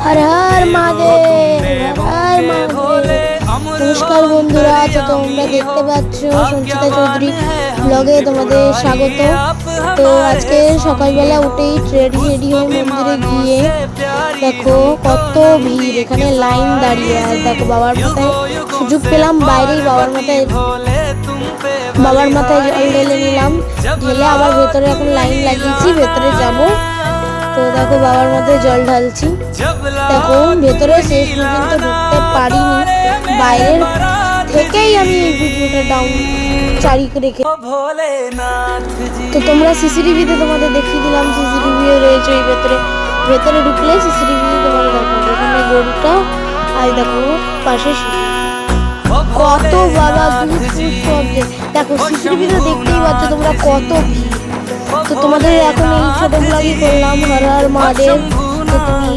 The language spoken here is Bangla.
हर हर महादेव हर हर महादेव। नमस्कार बंधुरा, तो তোমরা দেখতে পাচ্ছ সঞ্চিতা চৌধুরী ব্লগে তোমাদের স্বাগত। তো আজকে সকালবেলা উঠেই রেডি হয়ে মন্দিরে গিয়ে দেখো কত ভিড়, এখানে লাইন দাঁড়িয়ে। আর দেখো বাবার মাথায় সুযোগ পেলাম, বাইরেই বাবার মাথায় জল ঢেলে নিলাম। ঢেলে আবার ভেতরে এখন লাইন লাগিয়েছি, ভেতরে যাব। তো দেখো বাবার মাথায় জল ঢালছি। দেখো ভেতরে শেষ পর্যন্ত ঢুকতে পারিনি, বাইরের থেকেই আমি এই ভিডিওটা ডাউন চারি রেখে। তো তোমরা সিসিটিভিতে তোমাদের দেখিয়ে দিলাম, সিসিটিভিও রয়েছে এই ভেতরে ঢুকলে সিসিটিভিতে তোমাদের দেখাবো। এখানে গরুটা আর দেখো পাশে কত বাবা দেখো সিসিটিভিতে দেখতেই পাচ্ছ তোমরা কত ভিড়। তো তোমাদের এখন এই ছোট ব্লগই করলাম, হর হর মহাদেব। তো তুমি